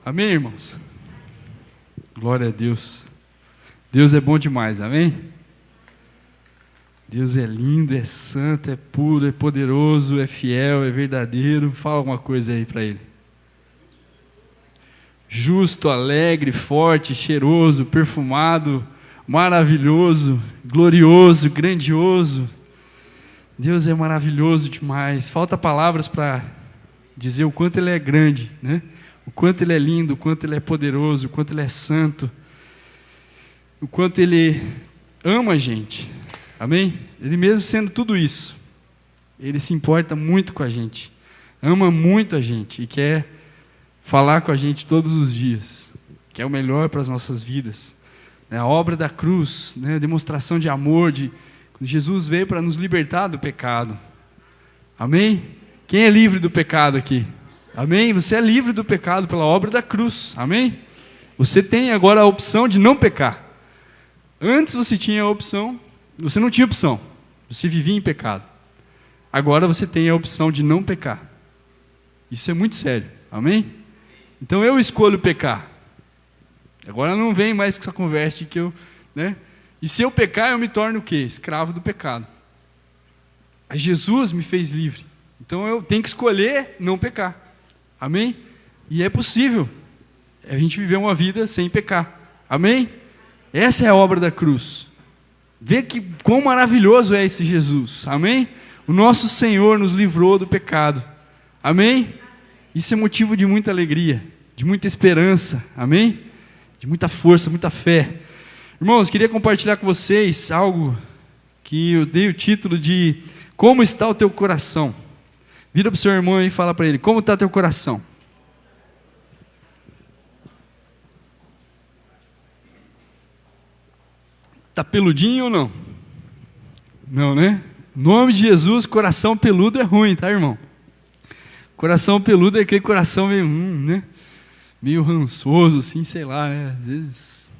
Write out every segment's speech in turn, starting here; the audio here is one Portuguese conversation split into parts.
Amém, irmãos? Glória a Deus. Deus é bom demais, amém? Deus é lindo, é santo, é puro, é poderoso, é fiel, é verdadeiro. Fala alguma coisa aí para Ele. Justo, alegre, forte, cheiroso, perfumado, maravilhoso, glorioso, grandioso. Deus é maravilhoso demais. Falta palavras para dizer o quanto Ele é grande, né? O quanto Ele é lindo, o quanto Ele é poderoso, o quanto Ele é santo, o quanto Ele ama a gente, amém? Ele mesmo sendo tudo isso, Ele se importa muito com a gente, ama muito a gente e quer falar com a gente todos os dias, quer o melhor para as nossas vidas. A obra da cruz, né? A demonstração de amor, quando Jesus veio para nos libertar do pecado, amém? Quem é livre do pecado aqui? Amém? Você é livre do pecado pela obra da cruz. Amém? Você tem agora a opção de não pecar. Antes você tinha a opção, você não tinha opção. Você vivia em pecado. Agora você tem a opção de não pecar. Isso é muito sério. Amém? Então eu escolho pecar. Agora não vem mais com essa conversa de que eu, né? E se eu pecar, eu me torno o quê? Escravo do pecado. Mas Jesus me fez livre. Então eu tenho que escolher não pecar. Amém? E é possível a gente viver uma vida sem pecar. Amém? Essa é a obra da cruz. Vê que quão maravilhoso é esse Jesus. Amém? O nosso Senhor nos livrou do pecado. Amém? Isso é motivo de muita alegria, de muita esperança. Amém? De muita força, muita fé. Irmãos, queria compartilhar com vocês algo que eu dei o título de Como está o teu coração? Vira para o seu irmão e fala para ele, como está teu coração? Está peludinho ou não? Não, né? Em nome de Jesus, coração peludo é ruim, tá, irmão? Coração peludo é aquele coração meio, né? Meio rançoso, assim, sei lá, né? Às vezes...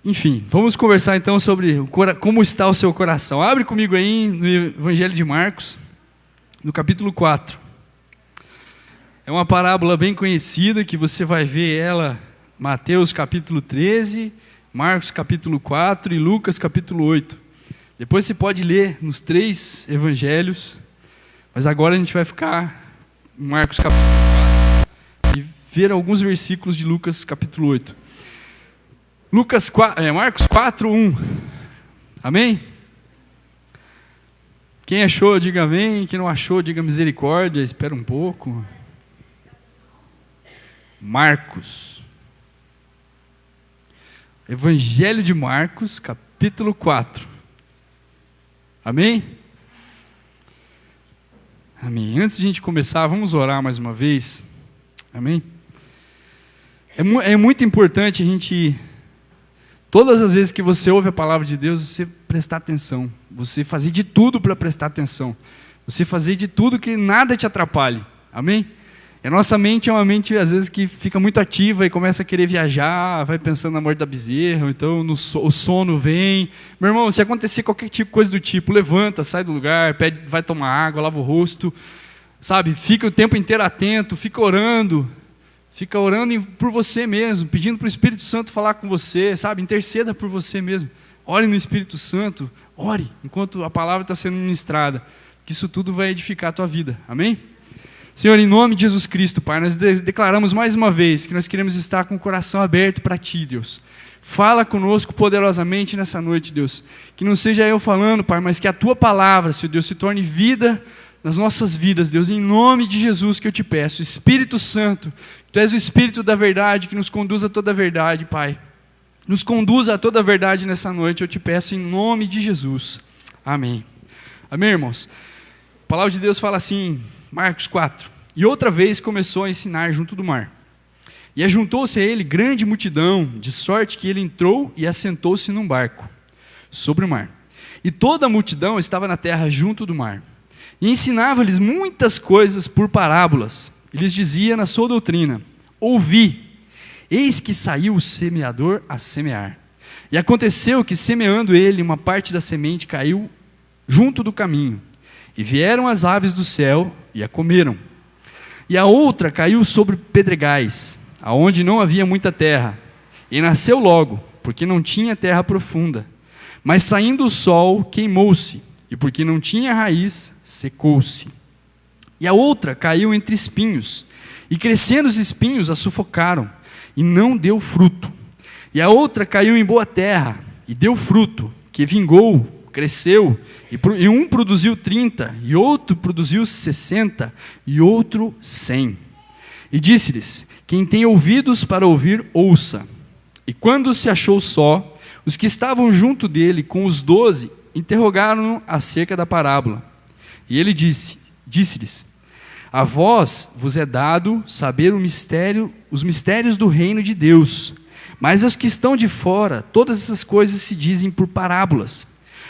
Enfim, vamos conversar então sobre como está o seu coração. Abre comigo aí no Evangelho de Marcos, no capítulo 4. É uma parábola bem conhecida, que você vai ver ela, Mateus capítulo 13, Marcos capítulo 4 e Lucas capítulo 8. Depois você pode ler nos 3 evangelhos, mas agora a gente vai ficar em Marcos capítulo 4 e ver alguns versículos de Lucas capítulo 8. Marcos 4, 1. Amém? Quem achou, diga amém. Quem não achou, diga misericórdia. Espera um pouco. Marcos. Evangelho de Marcos, capítulo 4. Amém? Amém. Antes de a gente começar, vamos orar mais uma vez. Amém? É muito importante a gente... Todas as vezes que você ouve a palavra de Deus, você prestar atenção. Você fazer de tudo para prestar atenção. Você fazer de tudo que nada te atrapalhe. Amém? A nossa mente é uma mente, às vezes, que fica muito ativa e começa a querer viajar, vai pensando na morte da bezerra, ou então o sono vem. Meu irmão, se acontecer qualquer coisa do tipo, levanta, sai do lugar, pede, vai tomar água, lava o rosto, sabe? Fica o tempo inteiro atento, fica orando por você mesmo, pedindo para o Espírito Santo falar com você, sabe? Interceda por você mesmo. Ore no Espírito Santo, ore enquanto a palavra está sendo ministrada, que isso tudo vai edificar a tua vida. Amém? Senhor, em nome de Jesus Cristo, Pai, nós declaramos mais uma vez que nós queremos estar com o coração aberto para Ti, Deus. Fala conosco poderosamente nessa noite, Deus. Que não seja eu falando, Pai, mas que a Tua palavra, Senhor Deus, se torne vida nas nossas vidas, Deus, em nome de Jesus que eu te peço. Espírito Santo, Tu és o Espírito da verdade que nos conduz a toda a verdade, Pai. Nos conduza a toda a verdade nessa noite, eu te peço em nome de Jesus. Amém. Amém, irmãos? A palavra de Deus fala assim, Marcos 4. E outra vez começou a ensinar junto do mar. E ajuntou-se a ele grande multidão, de sorte que ele entrou e assentou-se num barco, sobre o mar. E toda a multidão estava na terra junto do mar. E ensinava-lhes muitas coisas por parábolas. E lhes dizia na sua doutrina, ouvi, eis que saiu o semeador a semear. E aconteceu que, semeando ele, uma parte da semente caiu junto do caminho. E vieram as aves do céu e a comeram. E a outra caiu sobre pedregais, aonde não havia muita terra, e nasceu logo, porque não tinha terra profunda. Mas saindo o sol, queimou-se, e porque não tinha raiz, secou-se. E a outra caiu entre espinhos, e crescendo os espinhos a sufocaram, e não deu fruto. E a outra caiu em boa terra, e deu fruto, que vingou, cresceu, e um produziu 30, e outro produziu 60, e outro 100. E disse-lhes: quem tem ouvidos para ouvir, ouça. E quando se achou só, os que estavam junto dele com os 12 interrogaram-no acerca da parábola. E ele disse-lhes: a vós vos é dado saber os mistérios do reino de Deus, mas aos que estão de fora, todas essas coisas se dizem por parábolas,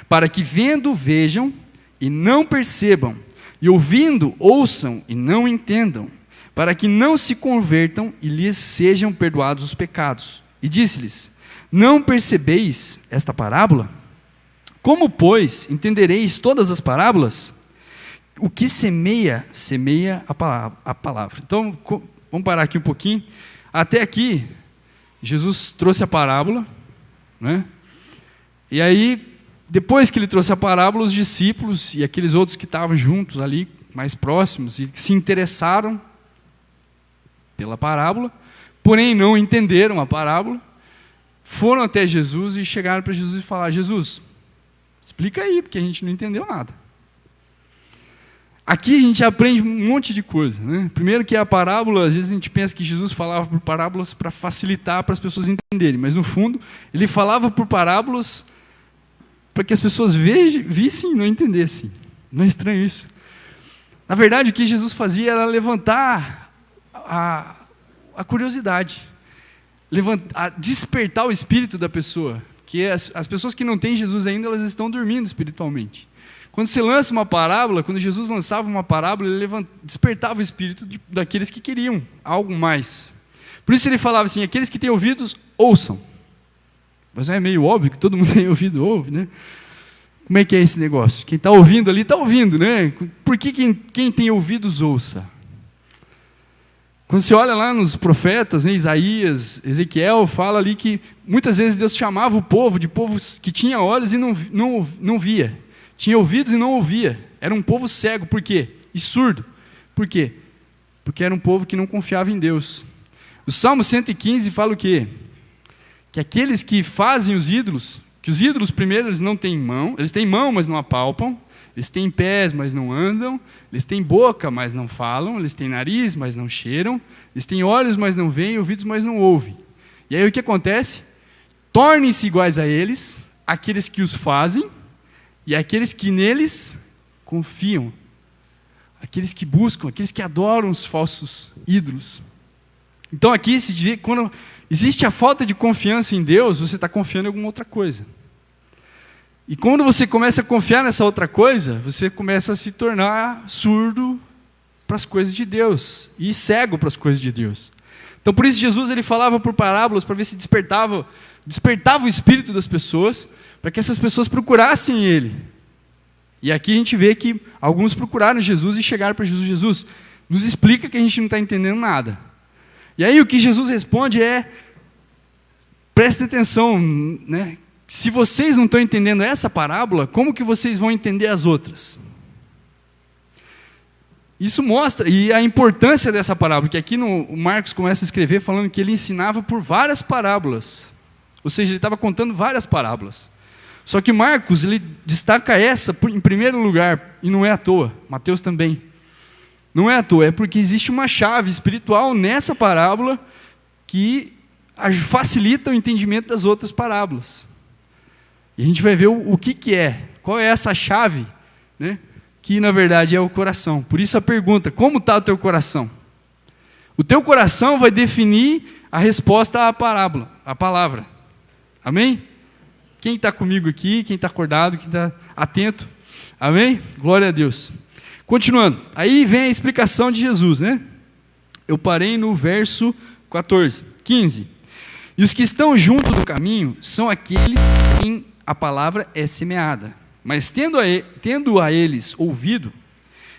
para que vendo vejam e não percebam, e ouvindo ouçam e não entendam, para que não se convertam e lhes sejam perdoados os pecados. E disse-lhes: não percebeis esta parábola? Como, pois, entendereis todas as parábolas? O que semeia, semeia a palavra. Então, vamos parar aqui um pouquinho. Até aqui, Jesus trouxe a parábola, né? E aí, depois que ele trouxe a parábola, os discípulos e aqueles outros que estavam juntos ali, mais próximos, e que se interessaram pela parábola, porém não entenderam a parábola, foram até Jesus e chegaram para Jesus e falaram: Jesus, explica aí, porque a gente não entendeu nada. Aqui a gente aprende um monte de coisa, né? Primeiro que a parábola, às vezes a gente pensa que Jesus falava por parábolas para facilitar para as pessoas entenderem, mas no fundo ele falava por parábolas para que as pessoas vissem e não entendessem. Não é estranho isso? Na verdade, o que Jesus fazia era levantar a curiosidade, despertar o espírito da pessoa, porque as pessoas que não têm Jesus ainda, elas estão dormindo espiritualmente. Quando você lança uma parábola, quando Jesus lançava uma parábola, ele despertava o espírito daqueles que queriam algo mais. Por isso ele falava assim: aqueles que têm ouvidos, ouçam. Mas é meio óbvio que todo mundo tem ouvido, ouve, né? Como é que é esse negócio? Quem está ouvindo ali, está ouvindo, né? Por que quem tem ouvidos, ouça? Quando você olha lá nos profetas, né, Isaías, Ezequiel, fala ali que muitas vezes Deus chamava o povo de povos que tinha olhos e não via. Tinha ouvidos e não ouvia. Era um povo cego. Por quê? E surdo. Por quê? Porque era um povo que não confiava em Deus. O Salmo 115 fala o quê? Que aqueles que fazem os ídolos, que os ídolos primeiro eles não têm mão, eles têm mão, mas não apalpam, eles têm pés, mas não andam, eles têm boca, mas não falam, eles têm nariz, mas não cheiram, eles têm olhos, mas não veem, ouvidos, mas não ouvem. E aí o que acontece? Tornem-se iguais a eles, aqueles que os fazem, e aqueles que neles confiam, aqueles que buscam, aqueles que adoram os falsos ídolos. Então aqui, quando existe a falta de confiança em Deus, você está confiando em alguma outra coisa. E quando você começa a confiar nessa outra coisa, você começa a se tornar surdo para as coisas de Deus, e cego para as coisas de Deus. Então por isso Jesus ele falava por parábolas, para ver se despertava o espírito das pessoas, para que essas pessoas procurassem Ele. E aqui a gente vê que alguns procuraram Jesus e chegaram para Jesus: Jesus, nos explica que a gente não está entendendo nada. E aí o que Jesus responde é: prestem atenção, né? Se vocês não estão entendendo essa parábola, como que vocês vão entender as outras? Isso mostra, e a importância dessa parábola, que aqui o Marcos começa a escrever falando que ele ensinava por várias parábolas. Ou seja, ele estava contando várias parábolas. Só que Marcos, ele destaca essa em primeiro lugar, e não é à toa, Mateus também. Não é à toa, é porque existe uma chave espiritual nessa parábola que facilita o entendimento das outras parábolas. E a gente vai ver o que é, qual é essa chave, né? Que na verdade é o coração. Por isso a pergunta: como está o teu coração? O teu coração vai definir a resposta à parábola, à palavra. Amém? Quem está comigo aqui, quem está acordado, quem está atento? Amém? Glória a Deus. Continuando, aí vem a explicação de Jesus, né? Eu parei no verso 15. E os que estão junto do caminho são aqueles em a palavra é semeada, mas tendo a eles ouvido,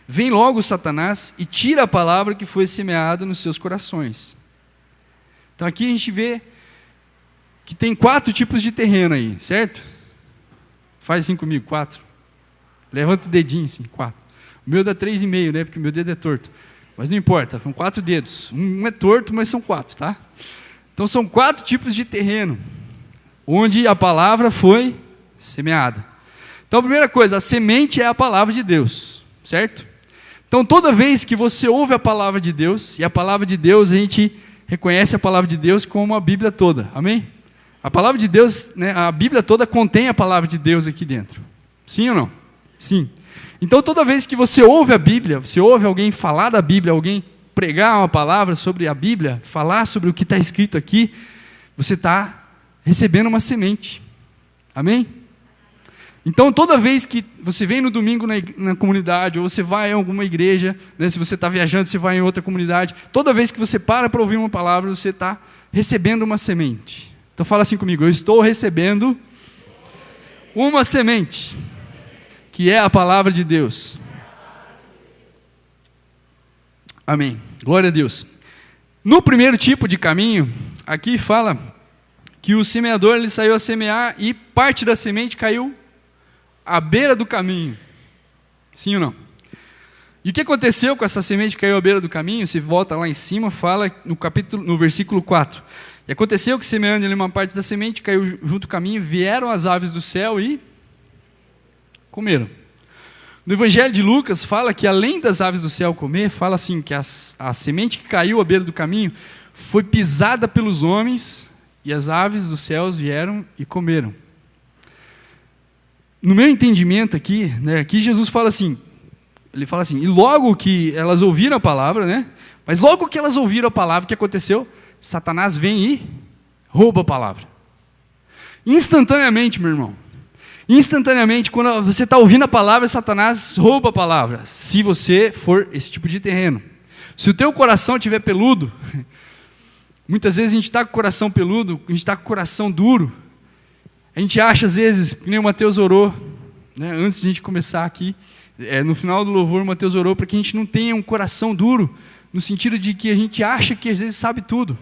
vem logo Satanás e tira a palavra que foi semeada nos seus corações. Então aqui a gente vê que tem 4 tipos de terreno aí, certo? Faz assim comigo, 4. Levanta o dedinho assim, 4. O meu dá 3,5, né? Porque o meu dedo é torto. Mas não importa, são 4 dedos. Um é torto, mas são 4, tá? Então são 4 tipos de terreno, onde a palavra foi semeada. Então a primeira coisa, a semente é a palavra de Deus, certo? Então toda vez que você ouve a palavra de Deus, e a palavra de Deus, a gente reconhece a palavra de Deus como a Bíblia toda, amém? A palavra de Deus, né, a Bíblia toda contém a palavra de Deus aqui dentro. Sim ou não? Sim. Então toda vez que você ouve a Bíblia, você ouve alguém falar da Bíblia, alguém pregar uma palavra sobre a Bíblia, falar sobre o que está escrito aqui, você está recebendo uma semente. Amém? Então toda vez que você vem no domingo na comunidade, ou você vai em alguma igreja, né, se você está viajando, você vai em outra comunidade, toda vez que você para ouvir uma palavra, você está recebendo uma semente. Então fala assim comigo, eu estou recebendo uma semente, que é a palavra de Deus. Amém. Glória a Deus. No primeiro tipo de caminho, aqui fala que o semeador ele saiu a semear e parte da semente caiu à beira do caminho. Sim ou não? E o que aconteceu com essa semente que caiu à beira do caminho? Se volta lá em cima, fala no versículo 4. E aconteceu que, semeando ali uma parte da semente, caiu junto ao caminho, vieram as aves do céu e comeram. No Evangelho de Lucas, fala que além das aves do céu comer, fala assim, que a semente que caiu à beira do caminho foi pisada pelos homens, e as aves dos céus vieram e comeram. No meu entendimento aqui, né, aqui Jesus fala assim, ele fala assim, e logo que elas ouviram a palavra, né, mas logo que elas ouviram a palavra, o que aconteceu? Satanás vem e rouba a palavra. Instantaneamente, meu irmão. Instantaneamente, quando você está ouvindo a palavra, Satanás rouba a palavra. Se você for esse tipo de terreno. Se o teu coração estiver peludo, muitas vezes a gente está com o coração peludo, a gente está com o coração duro. A gente acha, às vezes, que nem o Mateus orou, né, antes de a gente começar aqui, no final do louvor, o Mateus orou para que a gente não tenha um coração duro, no sentido de que a gente acha que às vezes sabe tudo.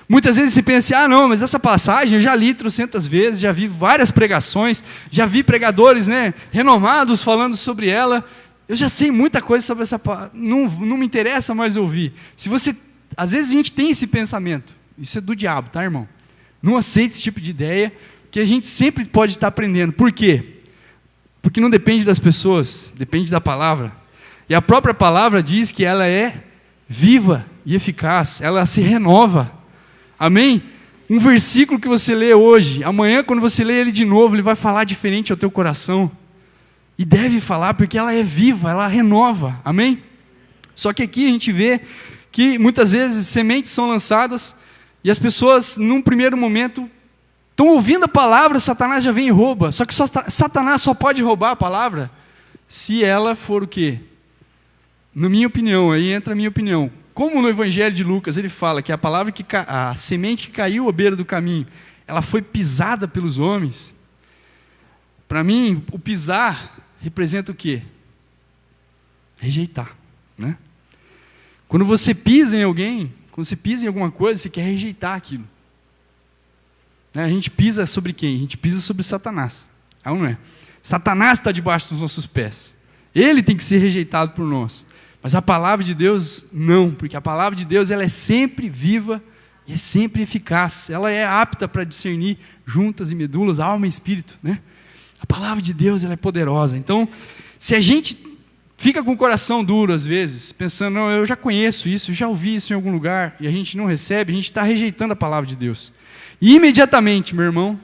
Muitas vezes você pensa assim, não, mas essa passagem eu já li 300 vezes, já vi várias pregações, já vi pregadores, né, renomados falando sobre ela, eu já sei muita coisa sobre essa passagem, não me interessa mais ouvir. Às vezes a gente tem esse pensamento, isso é do diabo, tá, irmão? Não aceite esse tipo de ideia, que a gente sempre pode estar aprendendo. Por quê? Porque não depende das pessoas, depende da palavra. E a própria palavra diz que ela é viva e eficaz, ela se renova. Amém? Um versículo que você lê hoje, amanhã quando você lê ele de novo, ele vai falar diferente ao teu coração. E deve falar porque ela é viva, ela renova. Amém? Só que aqui a gente vê que muitas vezes sementes são lançadas e as pessoas, num primeiro momento, estão ouvindo a palavra, Satanás já vem e rouba. Só que Satanás só pode roubar a palavra se ela for o quê? Na minha opinião, aí entra a minha opinião. Como no Evangelho de Lucas ele fala que a semente que caiu à beira do caminho, ela foi pisada pelos homens. Para mim, o pisar representa o quê? Rejeitar, né? Quando você pisa em alguém, quando você pisa em alguma coisa, você quer rejeitar aquilo. A gente pisa sobre quem? A gente pisa sobre Satanás. Não é? Satanás está debaixo dos nossos pés. Ele tem que ser rejeitado por nós. Mas a palavra de Deus, não. Porque a palavra de Deus ela é sempre viva e é sempre eficaz. Ela é apta para discernir juntas e medulas, alma e espírito. Né? A palavra de Deus ela é poderosa. Então, se a gente fica com o coração duro às vezes, pensando, não, eu já conheço isso, eu já ouvi isso em algum lugar, e a gente não recebe, a gente está rejeitando a palavra de Deus. E imediatamente, meu irmão,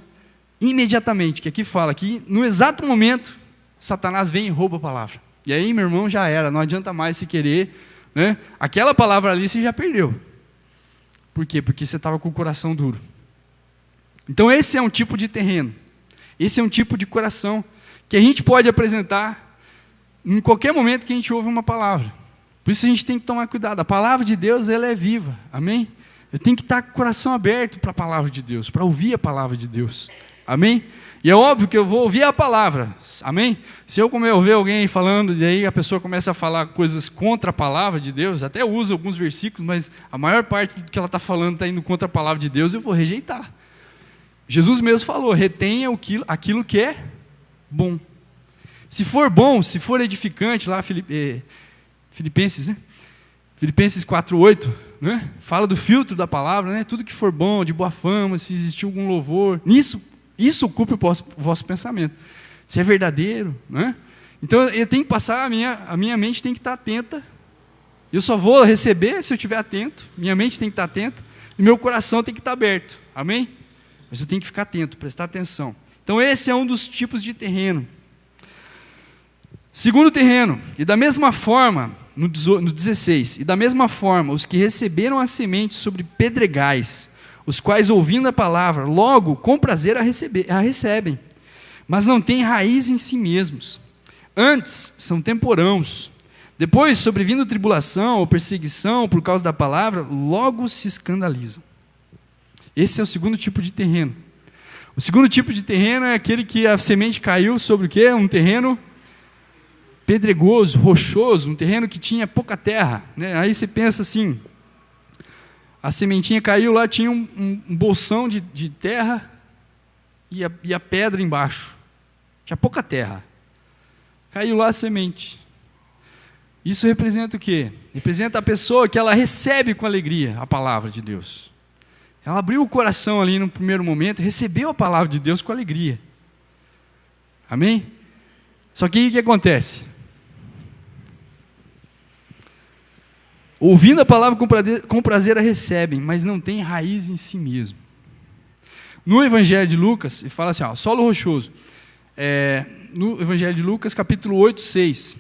imediatamente, que aqui fala que no exato momento, Satanás vem e rouba a palavra. E aí, meu irmão, já era, não adianta mais se querer, né? Aquela palavra ali você já perdeu. Por quê? Porque você estava com o coração duro. Então esse é um tipo de terreno, esse é um tipo de coração, que a gente pode apresentar em qualquer momento que a gente ouve uma palavra. Por isso a gente tem que tomar cuidado, a palavra de Deus ela é viva, amém? Eu tenho que estar com o coração aberto para a palavra de Deus, para ouvir a palavra de Deus, amém? E é óbvio que eu vou ouvir a palavra, amém? Se eu ouvir alguém falando, e aí a pessoa começa a falar coisas contra a palavra de Deus, até usa alguns versículos, mas a maior parte do que ela está falando está indo contra a palavra de Deus, eu vou rejeitar. Jesus mesmo falou, retenha aquilo que é bom. Se for bom, se for edificante, lá Filipenses, né? Filipenses 4:8, né? Fala do filtro da palavra, né? Tudo que for bom, de boa fama, se existir algum louvor, isso ocupe o vosso pensamento. Se é verdadeiro, né? Então eu tenho que passar, a minha mente tem que estar atenta. Eu só vou receber se eu estiver atento. Minha mente tem que estar atenta e meu coração tem que estar aberto. Amém? Mas eu tenho que ficar atento, prestar atenção. Então esse é um dos tipos de terreno. Segundo terreno, e da mesma forma, no 16, e da mesma forma, os que receberam a semente sobre pedregais, os quais, ouvindo a palavra, logo, com prazer a recebem, mas não têm raiz em si mesmos. Antes, são temporãos. Depois, sobrevindo tribulação ou perseguição por causa da palavra, logo se escandalizam. Esse é o segundo tipo de terreno. O segundo tipo de terreno é aquele que a semente caiu sobre o quê? Um terreno pedregoso, rochoso, um terreno que tinha pouca terra, né? Aí você pensa assim, a sementinha caiu lá, tinha um bolsão de terra e a pedra embaixo, tinha pouca terra, caiu lá a semente. Isso representa o quê? Representa a pessoa que ela recebe com alegria a palavra de Deus. Ela abriu o coração ali no primeiro momento, recebeu a palavra de Deus com alegria. Amém? Só que aí o que acontece? Ouvindo a palavra com prazer a recebem, mas não tem raiz em si mesmo. No Evangelho de Lucas, ele fala assim, solo rochoso. No Evangelho de Lucas, capítulo 8, 6,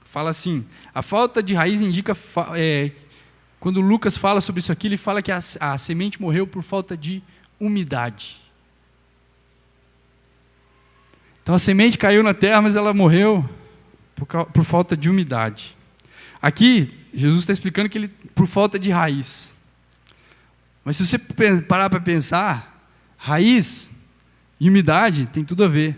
fala assim, a falta de raiz indica, quando Lucas fala sobre isso aqui, ele fala que a semente morreu por falta de umidade. Então a semente caiu na terra, mas ela morreu por falta de umidade. Aqui, Jesus está explicando que ele, por falta de raiz. Mas se você parar para pensar, raiz e umidade tem tudo a ver.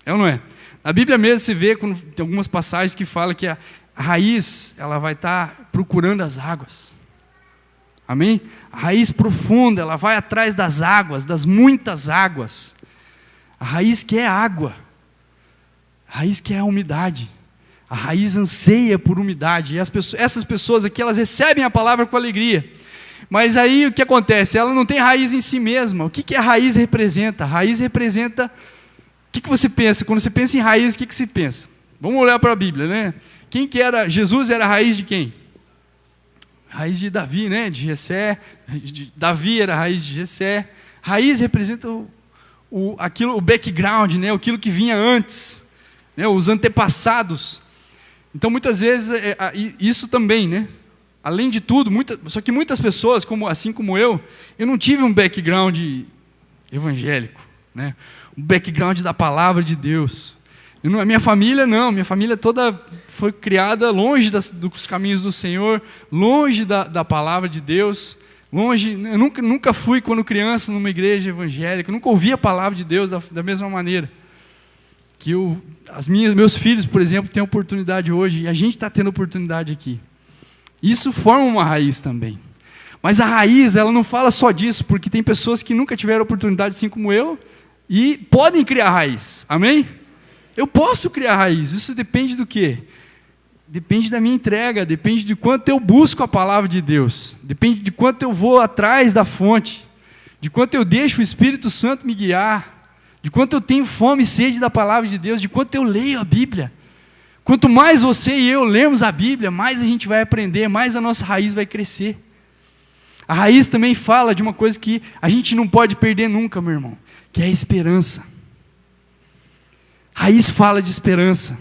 É ou não é? Na Bíblia mesmo você vê, tem algumas passagens que falam que a raiz, ela vai estar procurando as águas. Amém? A raiz profunda, ela vai atrás das águas, das muitas águas. A raiz quer água. A raiz quer a umidade. A raiz anseia por umidade. E essas pessoas aqui, elas recebem a palavra com alegria. Mas aí o que acontece? Ela não tem raiz em si mesma. O que a raiz representa? A raiz representa... O que você pensa? Quando você pensa em raiz, o que você pensa? Vamos olhar para a Bíblia, né? Quem que era? Jesus era a raiz de quem? Raiz de Davi, né? De Jessé. Davi era a raiz de Jessé. Raiz representa o background, né? Aquilo que vinha antes, né? Os antepassados. Então, muitas vezes, isso também, né? Além de tudo, só que muitas pessoas, assim como eu não tive um background evangélico, né? Um background da palavra de Deus. A minha família não, minha família toda foi criada longe dos caminhos do Senhor, longe da palavra de Deus, longe. Eu nunca fui, quando criança, numa igreja evangélica, nunca ouvi a palavra de Deus da mesma maneira. Que meus filhos, por exemplo, têm oportunidade hoje, e a gente está tendo oportunidade aqui. Isso forma uma raiz também. Mas a raiz, ela não fala só disso, porque tem pessoas que nunca tiveram oportunidade, assim como eu, e podem criar raiz. Amém? Eu posso criar raiz. Isso depende do quê? Depende da minha entrega, depende de quanto eu busco a palavra de Deus, depende de quanto eu vou atrás da fonte, de quanto eu deixo o Espírito Santo me guiar, de quanto eu tenho fome e sede da palavra de Deus, de quanto eu leio a Bíblia. Quanto mais você e eu lermos a Bíblia, mais a gente vai aprender, mais a nossa raiz vai crescer. A raiz também fala de uma coisa que a gente não pode perder nunca, meu irmão, que é a esperança. A raiz fala de esperança.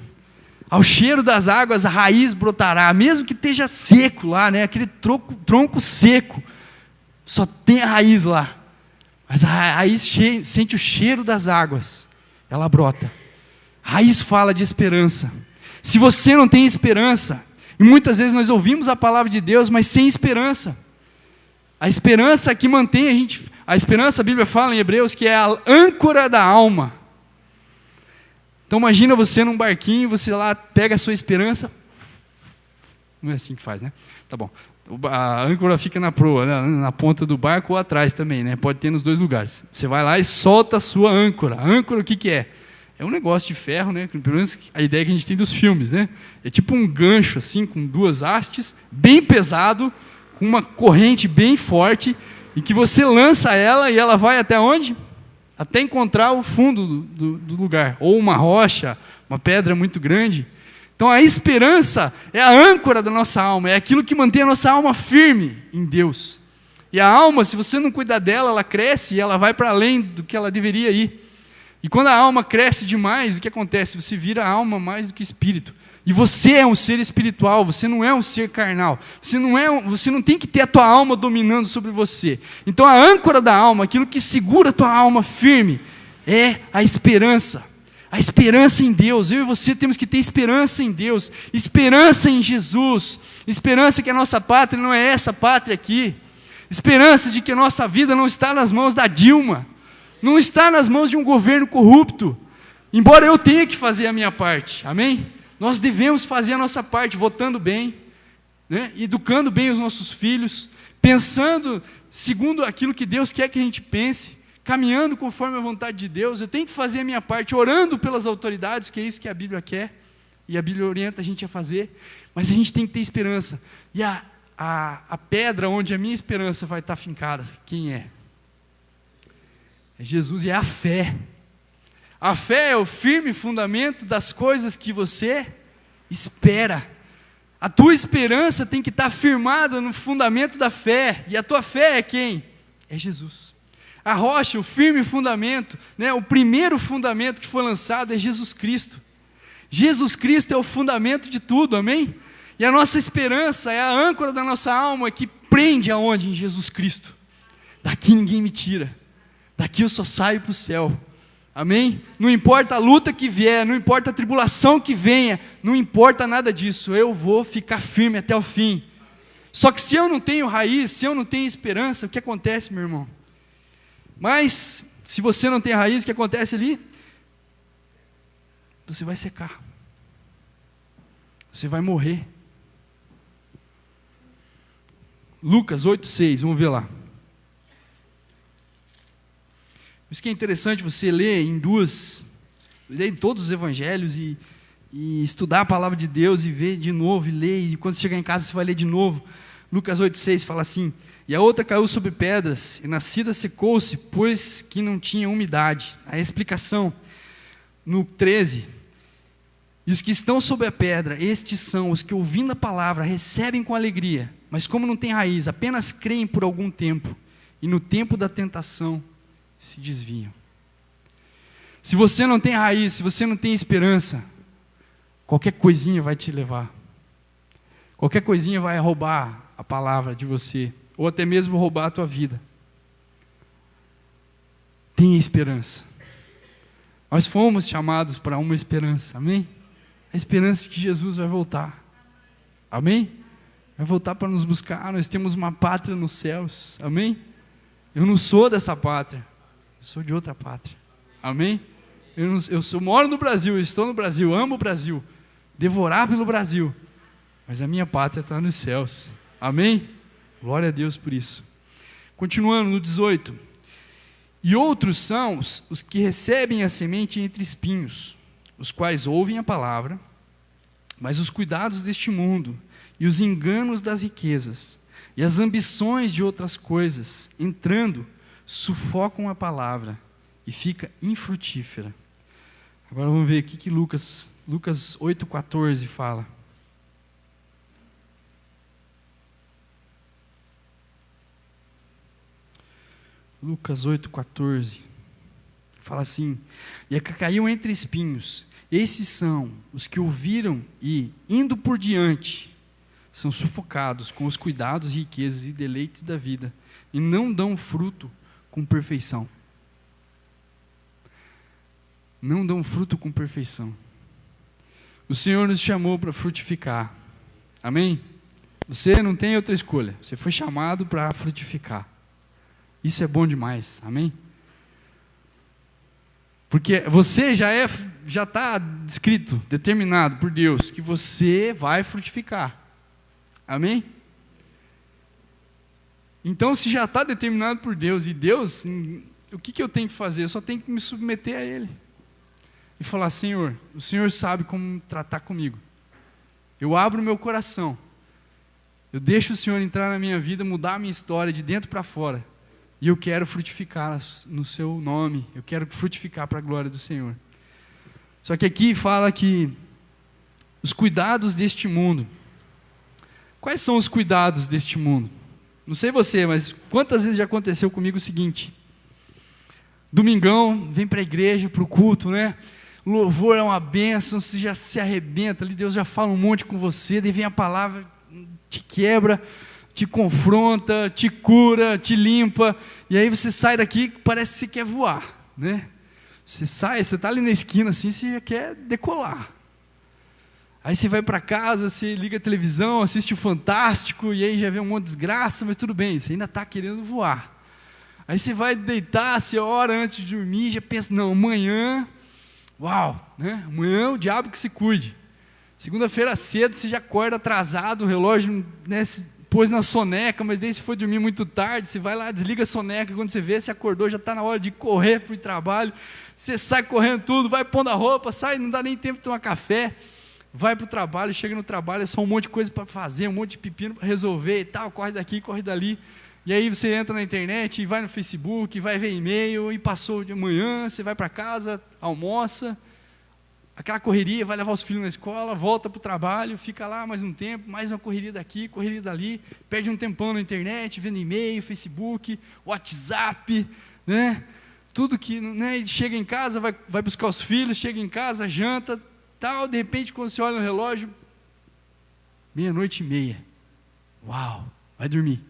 Ao cheiro das águas, a raiz brotará, mesmo que esteja seco lá, né? Aquele tronco seco, só tem a raiz lá. Mas a raiz sente o cheiro das águas, ela brota. A raiz fala de esperança. Se você não tem esperança, e muitas vezes nós ouvimos a palavra de Deus, mas sem esperança. A esperança que mantém a gente... A esperança, a Bíblia fala em Hebreus, que é a âncora da alma. Então imagina você num barquinho, você lá pega a sua esperança. Não é assim que faz, né? Tá bom. A âncora fica na proa, né? Na ponta do barco ou atrás também, né? Pode ter nos dois lugares. Você vai lá e solta a sua âncora. A âncora o que é? É um negócio de ferro, né? Pelo menos a ideia que a gente tem dos filmes, né? É tipo um gancho assim, com duas hastes, bem pesado, com uma corrente bem forte, e que você lança ela e ela vai até onde? Até encontrar o fundo do lugar. Ou uma rocha, uma pedra muito grande. Então a esperança é a âncora da nossa alma, é aquilo que mantém a nossa alma firme em Deus. E a alma, se você não cuidar dela, ela cresce e ela vai para além do que ela deveria ir. E quando a alma cresce demais, o que acontece? Você vira alma mais do que espírito. E você é um ser espiritual, você não é um ser carnal. Você não tem que ter a tua alma dominando sobre você. Então a âncora da alma, aquilo que segura a tua alma firme, é a esperança. A esperança em Deus. Eu e você temos que ter esperança em Deus, esperança em Jesus, esperança que a nossa pátria não é essa pátria aqui, esperança de que a nossa vida não está nas mãos da Dilma, não está nas mãos de um governo corrupto, embora eu tenha que fazer a minha parte, amém? Nós devemos fazer a nossa parte, votando bem, né? Educando bem os nossos filhos, pensando segundo aquilo que Deus quer que a gente pense, caminhando conforme a vontade de Deus. Eu tenho que fazer a minha parte, orando pelas autoridades, que é isso que a Bíblia quer, e a Bíblia orienta a gente a fazer, mas a gente tem que ter esperança, e a pedra onde a minha esperança vai estar fincada, quem é? É Jesus, e é a fé. A fé é o firme fundamento das coisas que você espera. A tua esperança tem que estar firmada no fundamento da fé, e a tua fé é quem? É Jesus. A rocha, o firme fundamento, né, o primeiro fundamento que foi lançado é Jesus Cristo. Jesus Cristo é o fundamento de tudo, amém? E a nossa esperança é a âncora da nossa alma que prende aonde? Em Jesus Cristo. Daqui ninguém me tira, daqui eu só saio para o céu, amém? Não importa a luta que vier, não importa a tribulação que venha, não importa nada disso, eu vou ficar firme até o fim. Só que se eu não tenho raiz, se eu não tenho esperança, o que acontece, meu irmão? Mas, se você não tem raiz, o que acontece ali? Você vai secar. Você vai morrer. Lucas 8,6, vamos ver lá. Isso que é interessante você ler ler em todos os evangelhos e estudar a palavra de Deus e ver de novo e ler, e quando você chegar em casa você vai ler de novo. Lucas 8,6 fala assim: e a outra caiu sobre pedras, e nascida secou-se, pois que não tinha umidade. A explicação, no 13, e os que estão sobre a pedra, estes são os que ouvindo a palavra, recebem com alegria, mas como não tem raiz, apenas creem por algum tempo, e no tempo da tentação, se desviam. Se você não tem raiz, se você não tem esperança, qualquer coisinha vai te levar. Qualquer coisinha vai roubar a palavra de você, ou até mesmo roubar a tua vida. Tenha esperança. Nós fomos chamados para uma esperança, amém? A esperança de que Jesus vai voltar, amém? Vai voltar para nos buscar, nós temos uma pátria nos céus, amém? Eu não sou dessa pátria, eu sou de outra pátria, amém? Moro no Brasil, eu estou no Brasil, amo o Brasil, devorar pelo Brasil, mas a minha pátria está nos céus, amém? Glória a Deus por isso. Continuando no 18. E outros são os que recebem a semente entre espinhos, os quais ouvem a palavra, mas os cuidados deste mundo, e os enganos das riquezas, e as ambições de outras coisas, entrando, sufocam a palavra, e fica infrutífera. Agora vamos ver o que Lucas 8,14 fala. Lucas 8,14, fala assim: e a que caiu entre espinhos, esses são os que ouviram e, indo por diante, são sufocados com os cuidados, riquezas e deleites da vida, e não dão fruto com perfeição. Não dão fruto com perfeição. O Senhor nos chamou para frutificar, amém? Você não tem outra escolha, você foi chamado para frutificar. Isso é bom demais, amém? Porque você já está descrito, determinado por Deus, que você vai frutificar. Amém? Então, se já está determinado por Deus, e Deus, o que eu tenho que fazer? Eu só tenho que me submeter a Ele. E falar: Senhor, o Senhor sabe como tratar comigo. Eu abro o meu coração. Eu deixo o Senhor entrar na minha vida, mudar a minha história de dentro para fora. E eu quero frutificar no seu nome. Eu quero frutificar para a glória do Senhor. Só que aqui fala que os cuidados deste mundo. Quais são os cuidados deste mundo? Não sei você, mas quantas vezes já aconteceu comigo o seguinte: domingão, vem para a igreja, para o culto, né? O louvor é uma bênção, você já se arrebenta ali, Deus já fala um monte com você, daí vem a palavra, te quebra, te confronta, te cura, te limpa, e aí você sai daqui, parece que você quer voar, né? Você está ali na esquina assim, você já quer decolar. Aí você vai para casa, você liga a televisão, assiste o Fantástico, e aí já vê um monte de desgraça, mas tudo bem, você ainda está querendo voar. Aí você vai deitar, você ora antes de dormir, já pensa: não, amanhã, uau, né? Amanhã o diabo que se cuide. Segunda-feira cedo você já acorda atrasado, o relógio, né, se pôs na soneca, mas daí você foi dormir muito tarde, você vai lá, desliga a soneca, quando você vê, você acordou, já está na hora de correr para o trabalho, você sai correndo tudo, vai pondo a roupa, sai, não dá nem tempo de tomar café, vai para o trabalho, chega no trabalho, é só um monte de coisa para fazer, um monte de pepino para resolver e tal, corre daqui, corre dali, e aí você entra na internet, vai no Facebook, vai ver e-mail, e passou de manhã, você vai para casa, almoça, aquela correria, vai levar os filhos na escola, volta para o trabalho, fica lá mais um tempo, mais uma correria daqui, correria dali, perde um tempão na internet, vendo e-mail, Facebook, WhatsApp, né? Tudo que, né? Chega em casa, vai buscar os filhos, chega em casa, janta, tal, de repente quando você olha no relógio, 00:30, uau, vai dormir.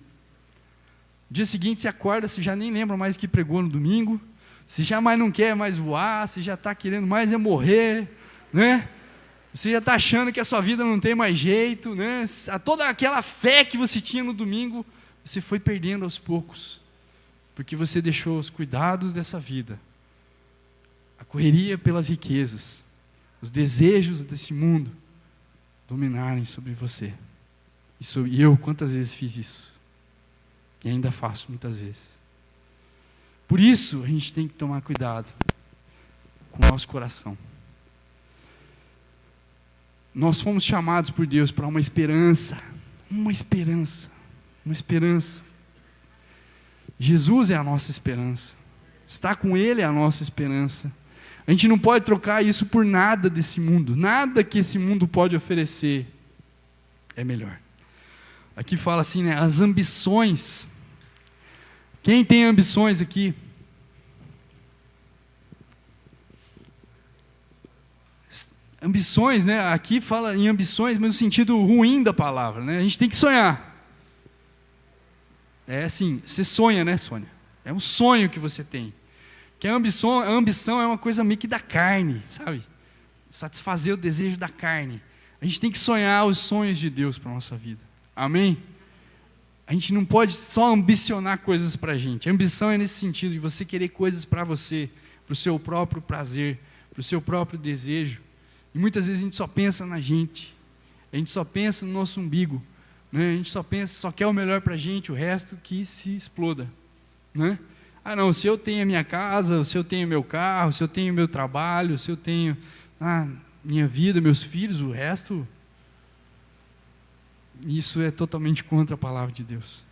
No dia seguinte você acorda, você já nem lembra mais que pregou no domingo, você já mais não quer mais voar, você já está querendo mais morrer, né? Você já está achando que a sua vida não tem mais jeito, né? Toda aquela fé que você tinha no domingo, você foi perdendo aos poucos, porque você deixou os cuidados dessa vida, a correria pelas riquezas, os desejos desse mundo dominarem sobre você. E eu, quantas vezes fiz isso? E ainda faço muitas vezes. Por isso, a gente tem que tomar cuidado com o nosso coração. Nós fomos chamados por Deus para uma esperança. Uma esperança. Uma esperança. Jesus é a nossa esperança. Estar com Ele é a nossa esperança. A gente não pode trocar isso por nada desse mundo. Nada que esse mundo pode oferecer é melhor. Aqui fala assim, né? As ambições. Quem tem ambições aqui? Ambições, né? Aqui fala em ambições, mas no sentido ruim da palavra, né? A gente tem que sonhar. É assim, você sonha, né, Sônia? É um sonho que você tem. Que a ambição é uma coisa meio que da carne, sabe? Satisfazer o desejo da carne. A gente tem que sonhar os sonhos de Deus para a nossa vida. Amém? A gente não pode só ambicionar coisas para a gente. A ambição é nesse sentido, de você querer coisas para você, para o seu próprio prazer, para o seu próprio desejo. E muitas vezes a gente só pensa na gente. A gente só pensa no nosso umbigo. Né? A gente só quer o melhor para a gente, o resto que se exploda. Né? Ah não, se eu tenho a minha casa, se eu tenho meu carro, se eu tenho meu trabalho, se eu tenho minha vida, meus filhos, o resto... Isso é totalmente contra a palavra de Deus.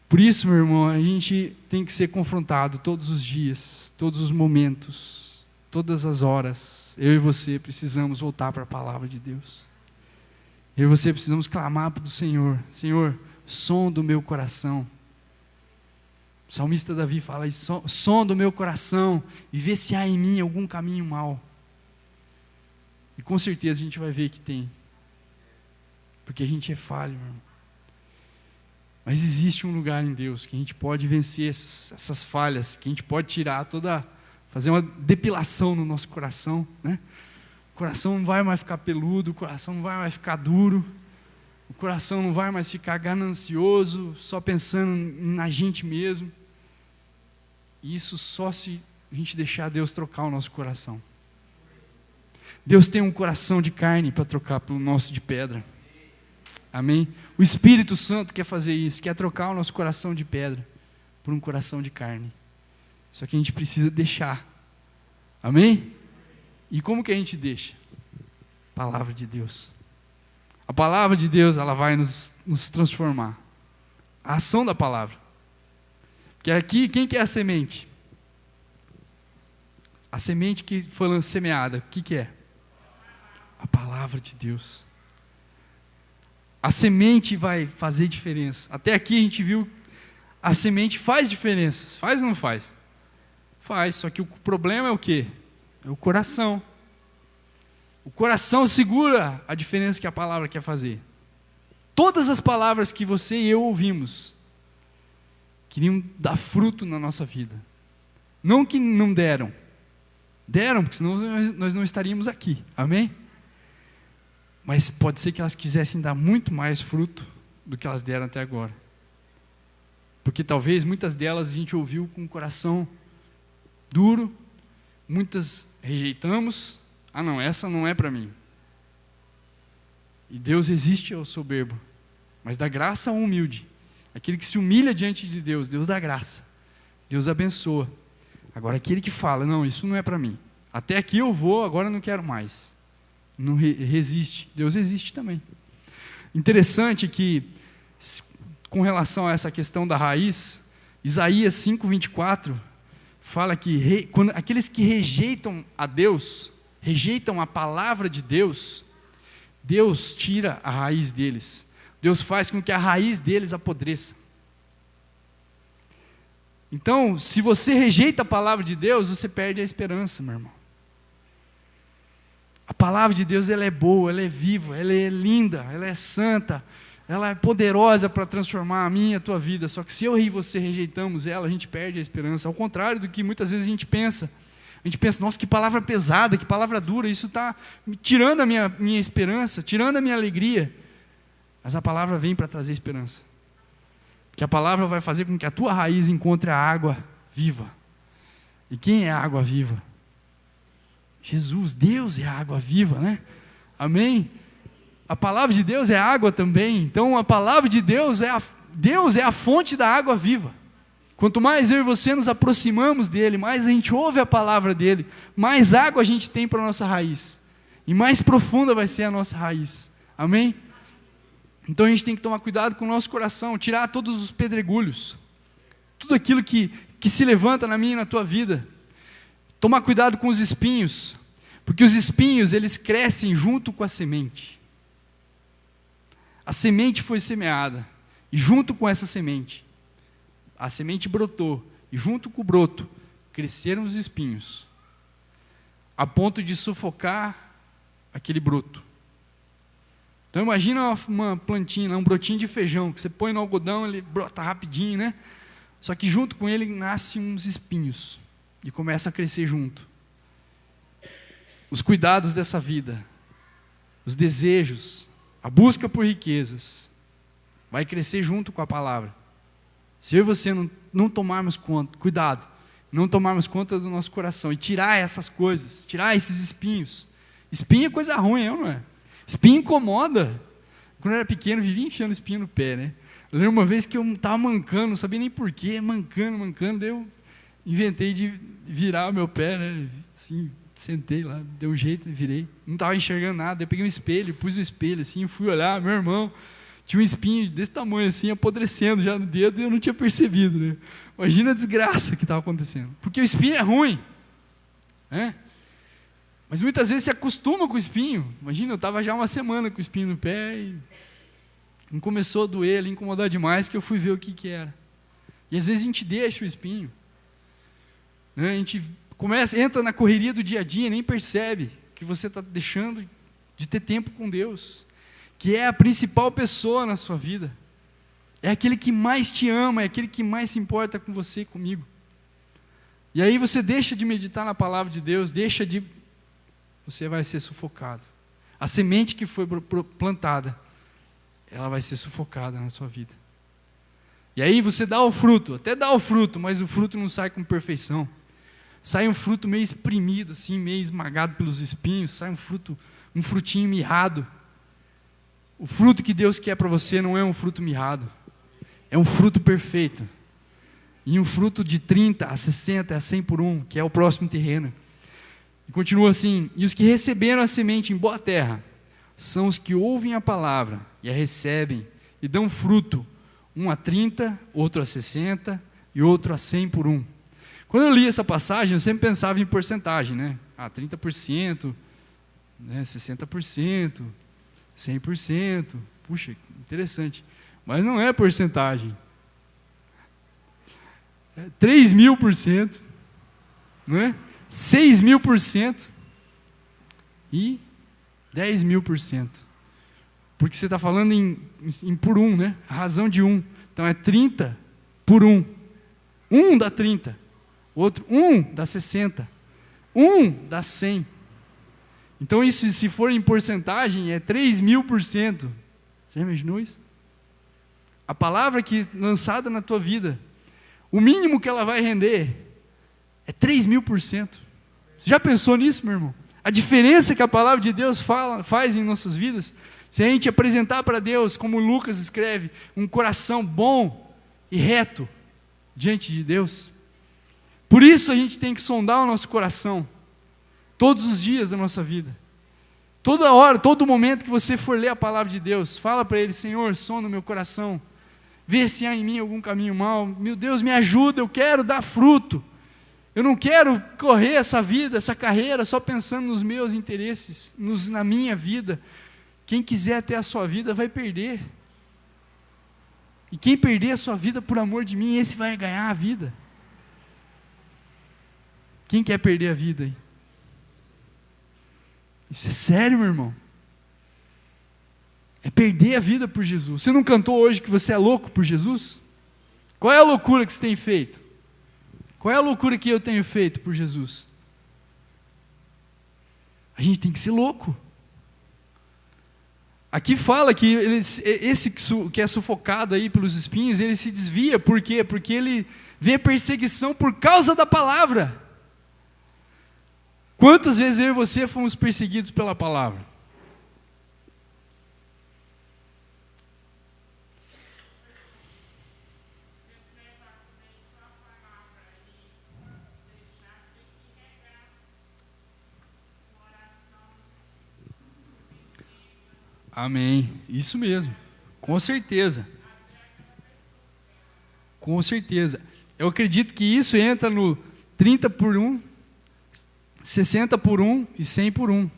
Por isso, meu irmão, a gente tem que ser confrontado todos os dias, todos os momentos, todas as horas. Eu e você precisamos voltar para a palavra de Deus. Eu e você precisamos clamar para o Senhor. Senhor, sonda o meu coração. O salmista Davi fala isso, sonda o meu coração e vê se há em mim algum caminho mau. E com certeza a gente vai ver que tem. Porque a gente é falho, meu irmão. Mas existe um lugar em Deus que a gente pode vencer essas falhas, que a gente pode tirar fazer uma depilação no nosso coração, né? O coração não vai mais ficar peludo, o coração não vai mais ficar duro, o coração não vai mais ficar ganancioso, só pensando na gente mesmo. E isso só se a gente deixar Deus trocar o nosso coração. Deus tem um coração de carne para trocar pelo nosso de pedra. Amém? O Espírito Santo quer fazer isso, quer trocar o nosso coração de pedra por um coração de carne. Só que a gente precisa deixar. Amém? E como que a gente deixa? Palavra de Deus. A palavra de Deus, ela vai nos transformar. A ação da palavra. Porque aqui, quem que é a semente? A semente que foi semeada, o que é? A palavra de Deus. A semente vai fazer diferença. Até aqui a gente viu, a semente faz diferenças. Faz ou não faz? Faz, só que o problema é o quê? É o coração. O coração segura a diferença que a palavra quer fazer. Todas as palavras que você e eu ouvimos queriam dar fruto na nossa vida. Não que não deram. Deram, porque senão nós não estaríamos aqui. Amém? Mas pode ser que elas quisessem dar muito mais fruto do que elas deram até agora. Porque talvez muitas delas a gente ouviu com o coração duro, muitas rejeitamos. Ah não, essa não é para mim. E Deus resiste ao soberbo, mas dá graça ao humilde. Aquele que se humilha diante de Deus, Deus dá graça. Deus abençoa. Agora aquele que fala, não, isso não é para mim. Até aqui eu vou, agora eu não quero mais. Não resiste. Deus resiste também. Interessante que, com relação a essa questão da raiz, Isaías 5:24 fala que quando aqueles que rejeitam a Deus, rejeitam a palavra de Deus, Deus tira a raiz deles. Deus faz com que a raiz deles apodreça. Então, se você rejeita a palavra de Deus, você perde a esperança, meu irmão. A palavra de Deus, ela é boa, ela é viva, ela é linda, ela é santa, ela é poderosa para transformar a minha e a tua vida. Só que se eu e você rejeitamos ela, a gente perde a esperança. Ao contrário do que muitas vezes a gente pensa. A gente pensa, nossa, que palavra pesada, que palavra dura, isso está tirando a minha esperança, tirando a minha alegria. Mas a palavra vem para trazer esperança. Que a palavra vai fazer com que a tua raiz encontre a água viva. E quem é a água viva? Jesus, Deus é a água viva, né? Amém? A palavra de Deus é água também. Então a palavra de Deus é a fonte da água viva. Quanto mais eu e você nos aproximamos dele, mais a gente ouve a palavra dele, mais água a gente tem para a nossa raiz. E mais profunda vai ser a nossa raiz. Amém? Então a gente tem que tomar cuidado com o nosso coração, tirar todos os pedregulhos, tudo aquilo que se levanta na minha e na tua vida. Tomar cuidado com os espinhos, porque os espinhos, eles crescem junto com a semente. A semente foi semeada, e junto com essa semente, a semente brotou, e junto com o broto, cresceram os espinhos, a ponto de sufocar aquele broto. Então imagina uma plantinha, um brotinho de feijão, que você põe no algodão, ele brota rapidinho, né? Só que junto com ele nascem uns espinhos, e começa a crescer junto. Os cuidados dessa vida, os desejos, a busca por riquezas, vai crescer junto com a palavra. Se eu e você não tomarmos conta, cuidado, não tomarmos conta do nosso coração e tirar essas coisas, tirar esses espinhos. Espinho é coisa ruim, não é? Espinho incomoda. Quando eu era pequeno, eu vivia enfiando espinho no pé, né? Eu lembro uma vez que eu estava mancando, não sabia nem porquê, mancando, daí eu inventei de virar o meu pé, né? Assim, sentei lá, deu um jeito e virei. Não estava enxergando nada, eu peguei um espelho, pus no espelho assim, fui olhar, meu irmão tinha um espinho desse tamanho assim, apodrecendo já no dedo, e eu não tinha percebido, né? Imagina a desgraça que estava acontecendo. Porque o espinho é ruim, né? Mas muitas vezes se acostuma com o espinho. Imagina, eu estava já uma semana com o espinho no pé e não começou a doer, a incomodar demais, que eu fui ver o que era. E às vezes a gente deixa o espinho, né? A gente entra na correria do dia a dia e nem percebe que você está deixando de ter tempo com Deus, que é a principal pessoa na sua vida, é aquele que mais te ama, é aquele que mais se importa com você e comigo. E aí você deixa de meditar na palavra de Deus, você vai ser sufocado. A semente que foi plantada, ela vai ser sufocada na sua vida. E aí você dá o fruto, até dá o fruto, mas o fruto não sai com perfeição. Sai um fruto meio espremido, assim, meio esmagado pelos espinhos, sai um frutinho mirrado. O fruto que Deus quer para você não é um fruto mirrado, é um fruto perfeito. E um fruto de 30 a 60 a 100 por um, que é o próximo terreno. E continua assim: e os que receberam a semente em boa terra são os que ouvem a palavra e a recebem e dão fruto, um a 30, outro a 60 e outro a 100 por um. Quando eu li essa passagem, eu sempre pensava em porcentagem, né? 30%, né? 60%, 100%. Puxa, interessante. Mas não é porcentagem. É 3.000%, não é? 6.000% e 10.000%. Porque você está falando em por um, né? A razão de um. Então é 30 por um. Um dá 30. Outro, dá 60. Dá 100. Então isso, se for em porcentagem, é 3.000%. Você já imaginou isso? A palavra que lançada na tua vida, o mínimo que ela vai render é 3.000%. Você já pensou nisso, meu irmão? A diferença que a palavra de Deus faz em nossas vidas, se a gente apresentar para Deus, como Lucas escreve, um coração bom e reto diante de Deus. Por isso a gente tem que sondar o nosso coração, todos os dias da nossa vida. Toda hora, todo momento que você for ler a palavra de Deus, fala para Ele: Senhor, sonda o meu coração, vê se há em mim algum caminho mau. Meu Deus, me ajuda, eu quero dar fruto. Eu não quero correr essa vida, essa carreira, só pensando nos meus interesses, na minha vida. Quem quiser ter a sua vida vai perder. E quem perder a sua vida por amor de mim, esse vai ganhar a vida. Quem quer perder a vida aí? Isso é sério, meu irmão. É perder a vida por Jesus. Você não cantou hoje que você é louco por Jesus? Qual é a loucura que você tem feito? Qual é a loucura que eu tenho feito por Jesus? A gente tem que ser louco. Aqui fala que esse que é sufocado aí pelos espinhos, ele se desvia. Por quê? Porque ele vê perseguição por causa da palavra. Quantas vezes eu e você fomos perseguidos pela palavra? Amém, isso mesmo, com certeza. Com certeza. Eu acredito que isso entra no 30 por 1, 60 por 1 e 100 por 1.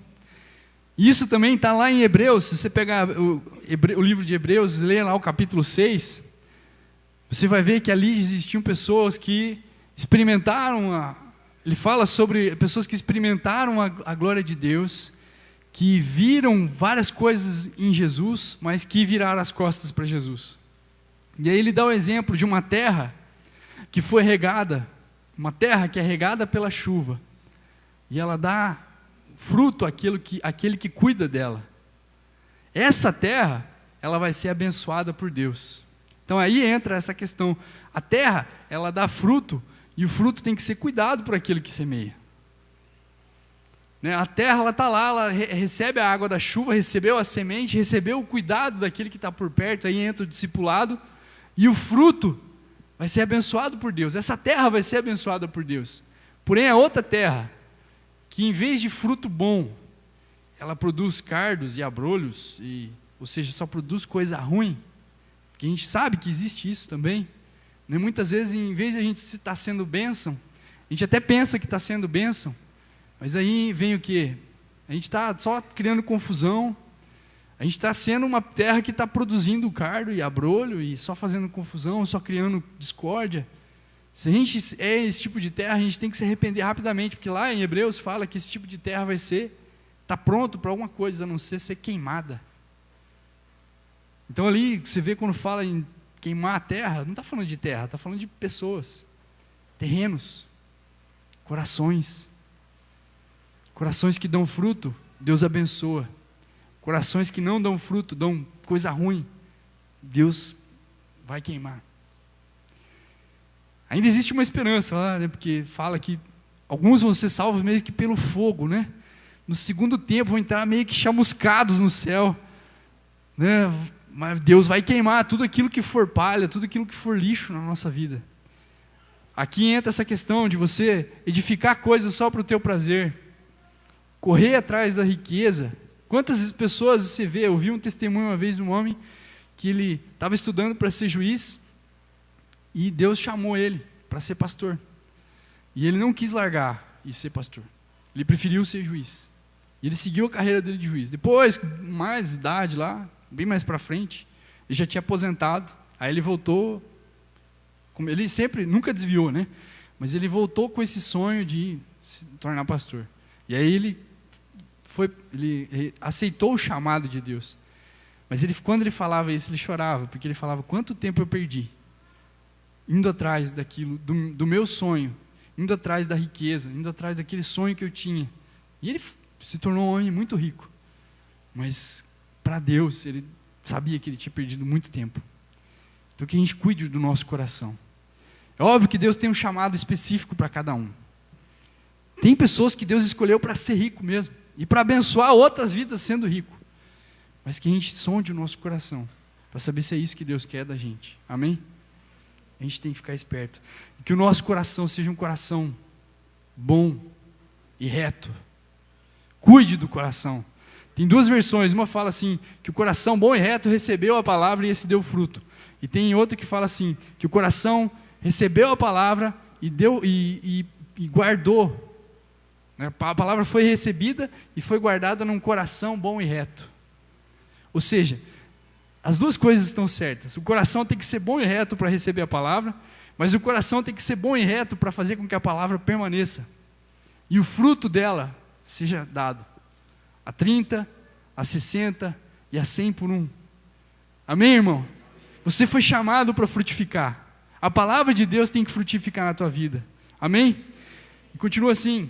Isso também está lá em Hebreus. Se você pegar o livro de Hebreus e ler lá o capítulo 6, você vai ver que ali existiam pessoas que experimentaram, ele fala sobre pessoas que experimentaram a glória de Deus, que viram várias coisas em Jesus, mas que viraram as costas para Jesus. E aí ele dá o exemplo de uma terra que foi regada, uma terra que é regada pela chuva, e ela dá fruto àquele que cuida dela. Essa terra, ela vai ser abençoada por Deus. Então aí entra essa questão. A terra, ela dá fruto, e o fruto tem que ser cuidado por aquele que semeia. A terra, ela está lá, ela recebe a água da chuva, recebeu a semente, recebeu o cuidado daquele que está por perto, aí entra o discipulado, e o fruto vai ser abençoado por Deus. Essa terra vai ser abençoada por Deus. Porém, a outra terra, que em vez de fruto bom, ela produz cardos e abrolhos, ou seja, só produz coisa ruim, porque a gente sabe que existe isso também. Muitas vezes, em vez de a gente estar sendo bênção, a gente até pensa que está sendo bênção, mas aí vem o quê? A gente está só criando confusão, a gente está sendo uma terra que está produzindo cardo e abrolho, e só fazendo confusão, só criando discórdia. Se a gente é esse tipo de terra, a gente tem que se arrepender rapidamente, porque lá em Hebreus fala que esse tipo de terra está pronto para alguma coisa, a não ser queimada. Então ali, você vê quando fala em queimar a terra, não está falando de terra, está falando de pessoas, terrenos, corações. Corações que dão fruto, Deus abençoa. Corações que não dão fruto, dão coisa ruim, Deus vai queimar. Ainda existe uma esperança lá, né? Porque fala que alguns vão ser salvos meio que pelo fogo, né? No segundo tempo vão entrar meio que chamuscados no céu, né? Mas Deus vai queimar tudo aquilo que for palha, tudo aquilo que for lixo na nossa vida. Aqui entra essa questão de você edificar coisas só para o teu prazer, correr atrás da riqueza. Quantas pessoas você vê? Eu vi um testemunho uma vez de um homem que ele estava estudando para ser juiz e Deus chamou ele para ser pastor. E ele não quis largar e ser pastor. Ele preferiu ser juiz. E ele seguiu a carreira dele de juiz. Depois, mais idade lá, bem mais para frente, ele já tinha aposentado. Aí ele voltou, ele sempre, nunca desviou, né? Mas ele voltou com esse sonho de se tornar pastor. E aí ele aceitou o chamado de Deus. Mas quando ele falava isso, ele chorava, porque ele falava, quanto tempo eu perdi, indo atrás daquilo, do meu sonho, indo atrás da riqueza, indo atrás daquele sonho que eu tinha. E ele se tornou um homem muito rico. Mas, para Deus, ele sabia que ele tinha perdido muito tempo. Então, que a gente cuide do nosso coração. É óbvio que Deus tem um chamado específico para cada um. Tem pessoas que Deus escolheu para ser rico mesmo, e para abençoar outras vidas sendo rico. Mas que a gente sonde o nosso coração, para saber se é isso que Deus quer da gente. Amém? A gente tem que ficar esperto. E que o nosso coração seja um coração bom e reto. Cuide do coração. Tem duas versões. Uma fala assim, que o coração bom e reto recebeu a palavra e esse deu fruto. E tem outra que fala assim, que o coração recebeu a palavra e guardou. A palavra foi recebida e foi guardada num coração bom e reto. Ou seja, as duas coisas estão certas. O coração tem que ser bom e reto para receber a palavra, mas o coração tem que ser bom e reto para fazer com que a palavra permaneça. E o fruto dela seja dado a 30, a 60 e a 100 por um. Amém, irmão? Você foi chamado para frutificar. A palavra de Deus tem que frutificar na tua vida. Amém? E continua assim.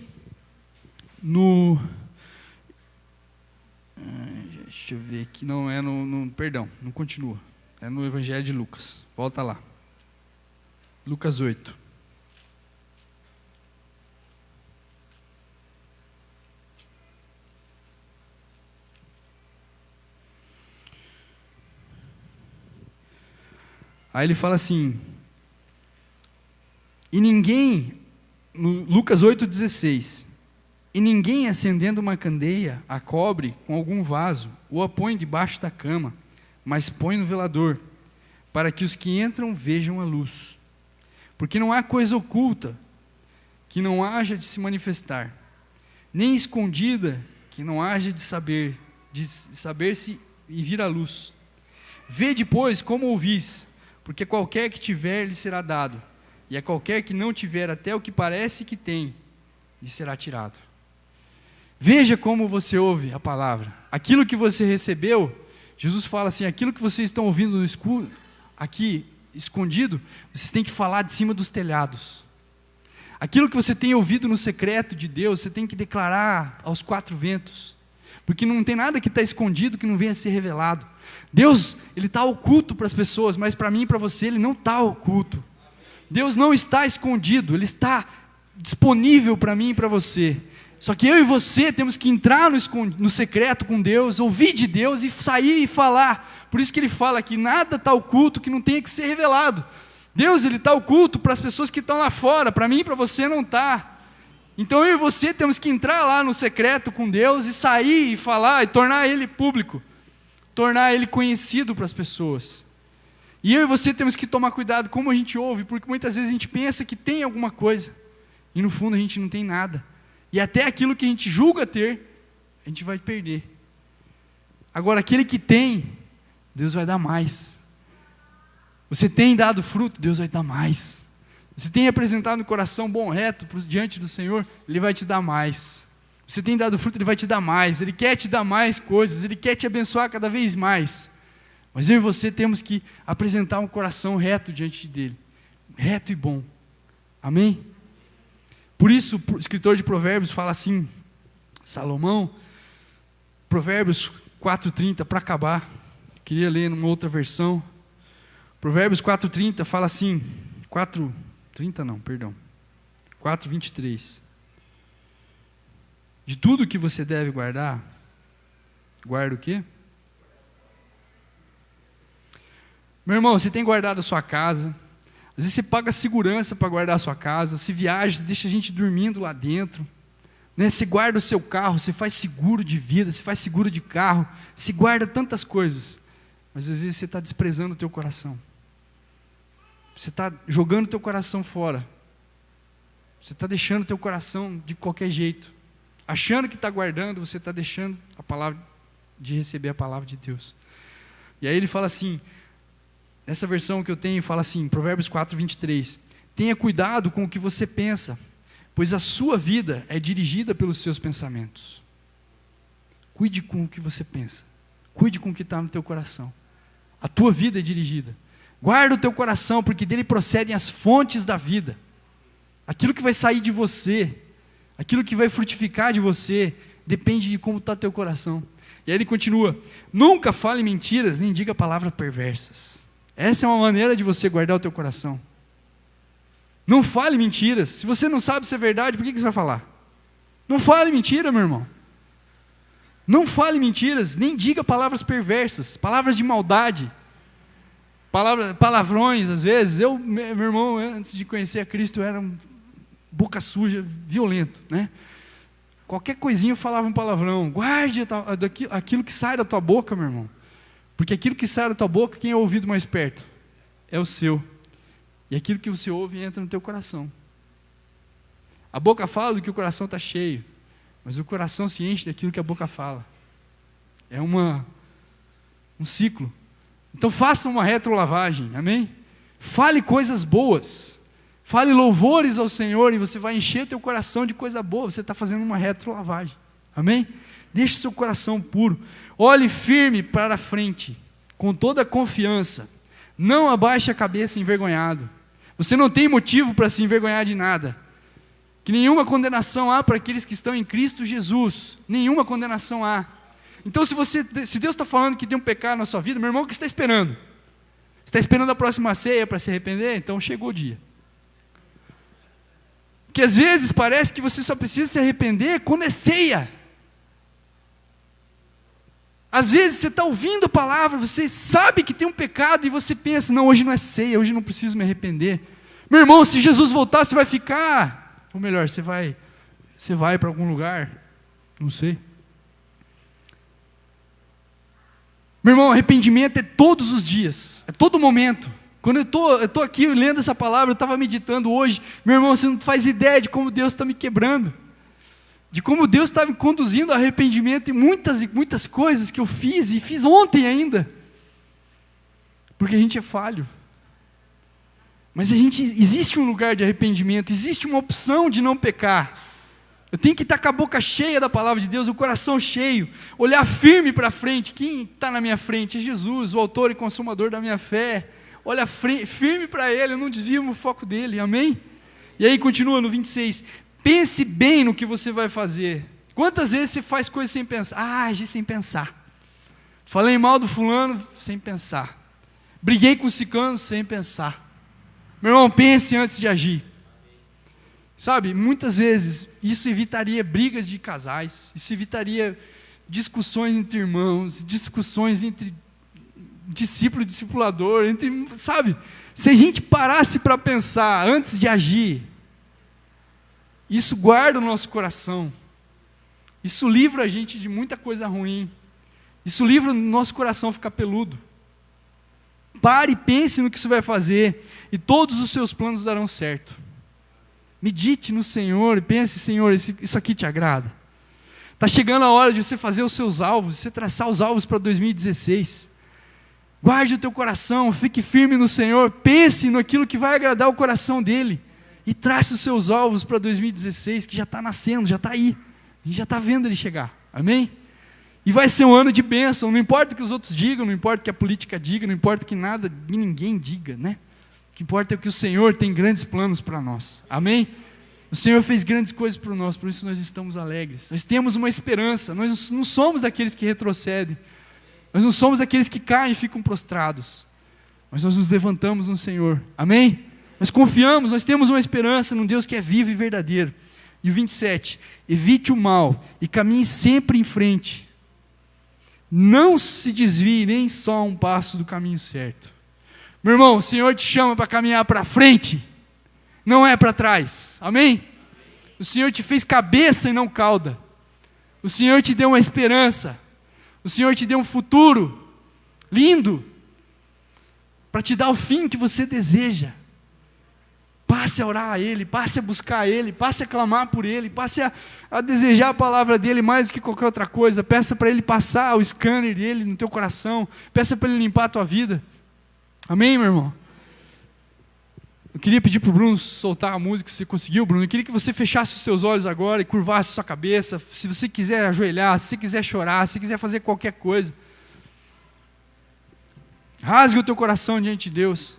Deixa eu ver aqui, não é perdão, não continua, é no Evangelho de Lucas, volta lá, Lucas 8. Aí ele fala assim, Lucas 8,16, e ninguém acendendo uma candeia a cobre com algum vaso, ou a põe debaixo da cama, mas põe no velador, para que os que entram vejam a luz. Porque não há coisa oculta que não haja de se manifestar, nem escondida que não haja de saber-se e vir à luz. Vede, pois, como ouvis, porque qualquer que tiver lhe será dado, e a qualquer que não tiver até o que parece que tem, lhe será tirado. Veja como você ouve a palavra. Aquilo que você recebeu, Jesus fala assim, aquilo que vocês estão ouvindo no escuro, aqui escondido, vocês têm que falar de cima dos telhados. Aquilo que você tem ouvido no secreto de Deus, você tem que declarar aos quatro ventos. Porque não tem nada que está escondido que não venha a ser revelado. Deus, Ele está oculto para as pessoas, mas para mim e para você, Ele não está oculto. Deus não está escondido, Ele está disponível para mim e para você. Só que eu e você temos que entrar no secreto com Deus, ouvir de Deus e sair e falar. Por isso que ele fala que nada está oculto que não tenha que ser revelado. Deus, Ele está oculto para as pessoas que estão lá fora, para mim e para você não está. Então eu e você temos que entrar lá no secreto com Deus e sair e falar e tornar Ele público, tornar Ele conhecido para as pessoas. E eu e você temos que tomar cuidado como a gente ouve, porque muitas vezes a gente pensa que tem alguma coisa e no fundo a gente não tem nada. E até aquilo que a gente julga ter, a gente vai perder. Agora, aquele que tem, Deus vai dar mais. Você tem dado fruto, Deus vai dar mais. Você tem apresentado um coração bom, reto, diante do Senhor, Ele vai te dar mais. Você tem dado fruto, Ele vai te dar mais. Ele quer te dar mais coisas, Ele quer te abençoar cada vez mais. Mas eu e você temos que apresentar um coração reto diante dEle. Reto e bom. Amém? Por isso, o escritor de Provérbios fala assim, Salomão, Provérbios 4,30, para acabar, queria ler numa outra versão. Provérbios 4,30 fala assim, 30 não, perdão. 4:23. De tudo que você deve guardar, guarda o quê? Meu irmão, você tem guardado a sua casa. Às vezes você paga segurança para guardar a sua casa. Se viaja, você deixa a gente dormindo lá dentro. Né? Você guarda o seu carro, você faz seguro de vida, você faz seguro de carro. Você guarda tantas coisas. Mas às vezes você está desprezando o teu coração. Você está jogando o teu coração fora. Você está deixando o teu coração de qualquer jeito. Achando que está guardando, você está deixando a palavra de receber a palavra de Deus. E aí ele fala assim, nessa versão que eu tenho, fala assim, Provérbios 4:23, tenha cuidado com o que você pensa, pois a sua vida é dirigida pelos seus pensamentos. Cuide com o que você pensa. Cuide com o que está no teu coração. A tua vida é dirigida. Guarda o teu coração, porque dele procedem as fontes da vida. Aquilo que vai sair de você, aquilo que vai frutificar de você, depende de como está teu coração. E aí ele continua, nunca fale mentiras, nem diga palavras perversas. Essa é uma maneira de você guardar o teu coração. Não fale mentiras. Se você não sabe se é verdade, por que você vai falar? Não fale mentira, meu irmão. Não fale mentiras, nem diga palavras perversas, palavras de maldade, palavrões às vezes. Meu irmão, antes de conhecer a Cristo, eu era um boca suja, violento, né? Qualquer coisinha eu falava um palavrão. Guarde aquilo que sai da tua boca, meu irmão. Porque aquilo que sai da tua boca, quem é o ouvido mais perto? É o seu. E aquilo que você ouve entra no teu coração. A boca fala do que o coração está cheio, mas o coração se enche daquilo que a boca fala. É um ciclo. Então faça uma retrolavagem, amém? Fale coisas boas. Fale louvores ao Senhor e você vai encher teu coração de coisa boa. Você está fazendo uma retrolavagem, amém? Deixe o seu coração puro. Olhe firme para a frente, com toda a confiança. Não abaixe a cabeça envergonhado. Você não tem motivo para se envergonhar de nada. Que nenhuma condenação há para aqueles que estão em Cristo Jesus. Nenhuma condenação há. Então se Deus está falando que tem um pecado na sua vida, meu irmão, o que você está esperando? Você está esperando a próxima ceia para se arrepender? Então chegou o dia. Porque às vezes parece que você só precisa se arrepender quando é ceia. Às vezes você está ouvindo a palavra, você sabe que tem um pecado e você pensa, não, hoje não é ceia, hoje não preciso me arrepender. Meu irmão, se Jesus voltar, você vai ficar, ou melhor, você vai para algum lugar, não sei. Meu irmão, arrependimento é todos os dias, é todo momento. Quando eu estou aqui lendo essa palavra, eu estava meditando hoje, meu irmão, você não faz ideia de como Deus está me quebrando. De como Deus está me conduzindo ao arrependimento em muitas coisas que eu fiz, e fiz ontem ainda. Porque a gente é falho. Mas existe um lugar de arrependimento, existe uma opção de não pecar. Eu tenho que estar com a boca cheia da palavra de Deus, o coração cheio, olhar firme para frente. Quem está na minha frente é Jesus, o autor e consumador da minha fé. Olha firme para Ele, eu não desvio o foco dele, amém? E aí continua no 26, pense bem no que você vai fazer. Quantas vezes você faz coisas sem pensar? Agi sem pensar. Falei mal do fulano sem pensar. Briguei com o ciclano sem pensar. Meu irmão, pense antes de agir. Sabe, muitas vezes isso evitaria brigas de casais, isso evitaria discussões entre irmãos, discussões entre discípulo e discipulador, sabe? Se a gente parasse para pensar antes de agir, isso guarda o nosso coração, isso livra a gente de muita coisa ruim, isso livra o nosso coração ficar peludo. Pare e pense no que você vai fazer, e todos os seus planos darão certo. Medite no Senhor e pense, Senhor, isso aqui te agrada? Está chegando a hora de você fazer os seus alvos, você traçar os alvos para 2016. Guarde o teu coração, fique firme no Senhor, pense naquilo que vai agradar o coração dEle, e trace os seus alvos para 2016, que já está nascendo, já está aí, a gente já está vendo ele chegar, amém? E vai ser um ano de bênção, não importa o que os outros digam, não importa o que a política diga, não importa que nada, ninguém diga, né? O que importa é que o Senhor tem grandes planos para nós, amém? O Senhor fez grandes coisas por nós, por isso nós estamos alegres, nós temos uma esperança, nós não somos daqueles que retrocedem, nós não somos daqueles que caem e ficam prostrados, mas nós nos levantamos no Senhor, amém? Nós confiamos, nós temos uma esperança num Deus que é vivo e verdadeiro. E o 27, evite o mal e caminhe sempre em frente. Não se desvie nem só um passo do caminho certo. Meu irmão, o Senhor te chama para caminhar para frente, não é para trás, amém? O Senhor te fez cabeça e não cauda. O Senhor te deu uma esperança. O Senhor te deu um futuro lindo, para te dar o fim que você deseja. Passe a orar a Ele, passe a buscar a Ele, passe a clamar por Ele, passe a desejar a palavra dEle mais do que qualquer outra coisa. Peça para Ele passar o scanner dEle no teu coração, peça para Ele limpar a tua vida. Amém, meu irmão? Eu queria pedir para o Bruno soltar a música, se você conseguiu, Bruno. Eu queria que você fechasse os seus olhos agora e curvasse a sua cabeça. Se você quiser ajoelhar, se você quiser chorar, se você quiser fazer qualquer coisa. Rasgue o teu coração diante de Deus.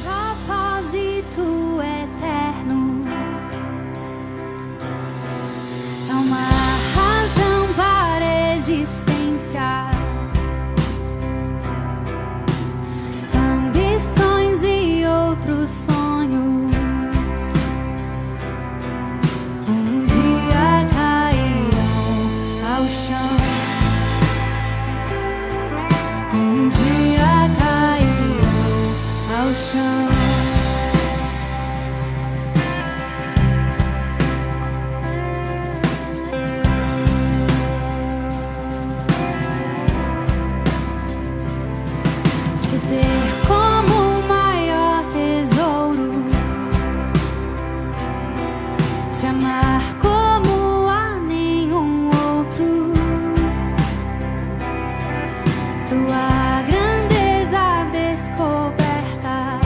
Propósito eterno, é uma razão para a existência, ambições e outros sonhos, um dia cairão ao chão, um dia cairão ao chão. Ter como maior tesouro, te amar como a nenhum outro, tua grandeza descoberta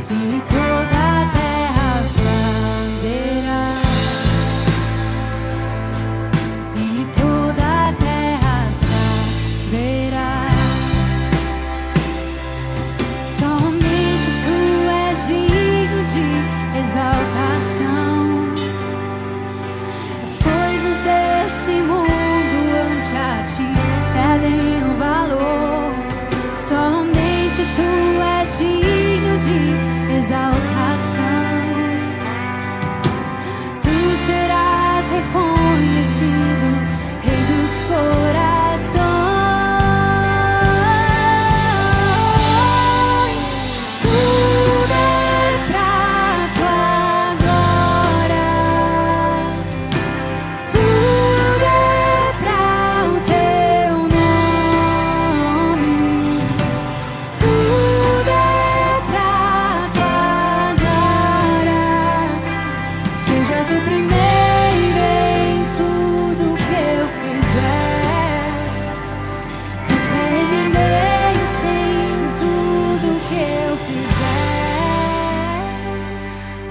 e toda a terra saberá, e toda a terra saberá. Exaltação, as coisas desse mundo ante a ti perdem o valor. Somente tu és digno de exaltação. Tu serás reconhecido, Rei dos corações.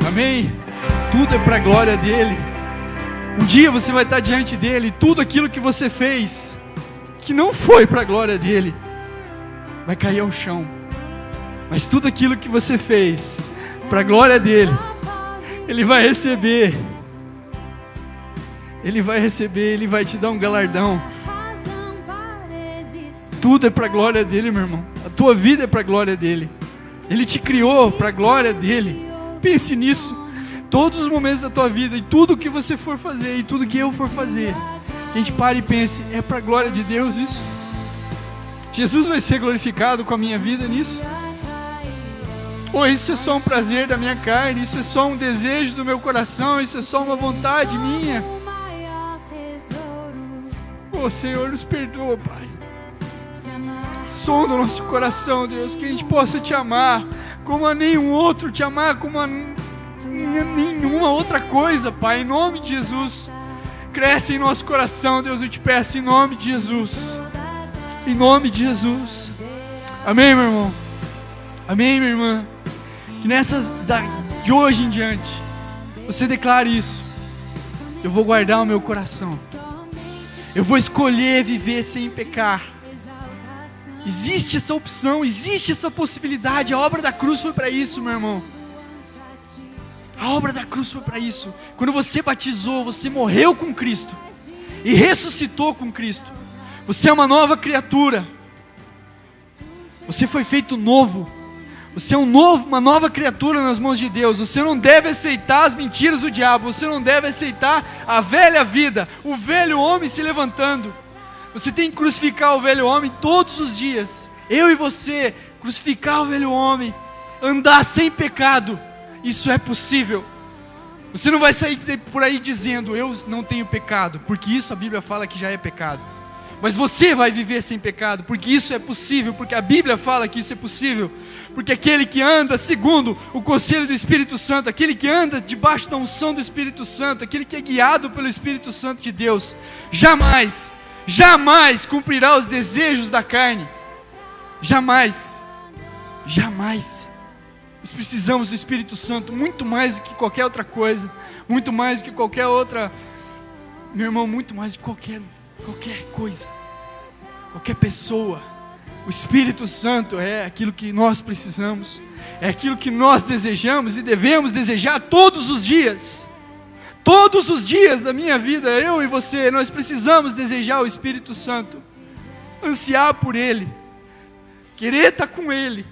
Amém? Tudo é para a glória dEle. Um dia você vai estar diante dEle, tudo aquilo que você fez, que não foi para a glória dEle, vai cair ao chão. Mas tudo aquilo que você fez para a glória dEle, Ele vai receber. Ele vai receber, Ele vai te dar um galardão. Tudo é para a glória dEle, meu irmão. A tua vida é para a glória dEle. Ele te criou para a glória dEle. Pense nisso. Todos os momentos da tua vida, e tudo que você for fazer, e tudo que eu for fazer, que a gente pare e pense, é para a glória de Deus isso? Jesus vai ser glorificado com a minha vida nisso? Ou isso é só um prazer da minha carne, isso é só um desejo do meu coração, isso é só uma vontade minha? Oh, Senhor, nos perdoa, Pai. Sonda o nosso coração, Deus, que a gente possa te amar como a nenhum outro, te amar como a nenhuma outra coisa, Pai, em nome de Jesus. Cresce em nosso coração, Deus, eu te peço, em nome de Jesus. Em nome de Jesus. Amém, meu irmão? Amém, minha irmã? Que de hoje em diante, você declare isso. Eu vou guardar o meu coração. Eu vou escolher viver sem pecar. Existe essa opção, existe essa possibilidade. A obra da cruz foi para isso, meu irmão. A obra da cruz foi para isso. Quando você batizou, você morreu com Cristo. e ressuscitou com Cristo. Você é uma nova criatura. Você foi feito novo. Você é uma nova criatura nas mãos de Deus. Você não deve aceitar as mentiras do diabo. Você não deve aceitar a velha vida, o velho homem se levantando. Você tem que crucificar o velho homem todos os dias. Eu e você, crucificar o velho homem, andar sem pecado. Isso é possível. Você não vai sair por aí dizendo, eu não tenho pecado, porque isso a Bíblia fala que já é pecado. Mas você vai viver sem pecado, porque isso é possível, porque a Bíblia fala que isso é possível. Porque aquele que anda segundo o conselho do Espírito Santo, aquele que anda debaixo da unção do Espírito Santo, aquele que é guiado pelo Espírito Santo de Deus, jamais cumprirá os desejos da carne. Jamais. Nós precisamos do Espírito Santo muito mais do que qualquer outra coisa, muito mais do que qualquer outra, meu irmão, muito mais do que qualquer coisa, qualquer pessoa. O Espírito Santo é aquilo que nós precisamos, é aquilo que nós desejamos e devemos desejar todos os dias. Todos os dias da minha vida, eu e você, nós precisamos desejar o Espírito Santo, ansiar por Ele, querer estar com Ele,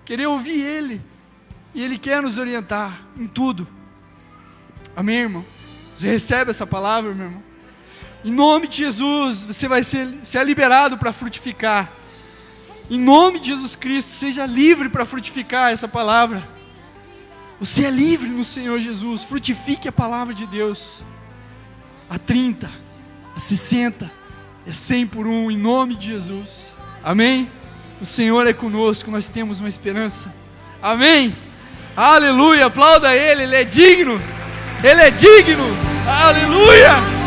querer ouvir Ele, e Ele quer nos orientar em tudo. Amém, irmão? Você recebe essa palavra, meu irmão? Em nome de Jesus, você vai ser liberado para frutificar. Em nome de Jesus Cristo, seja livre para frutificar essa palavra. Você é livre no Senhor Jesus. Frutifique a palavra de Deus. A 30, a 60, a 100 por 1, em nome de Jesus. Amém? O Senhor é conosco, nós temos uma esperança. Amém? Aleluia, aplauda Ele, Ele é digno. Ele é digno. Aleluia.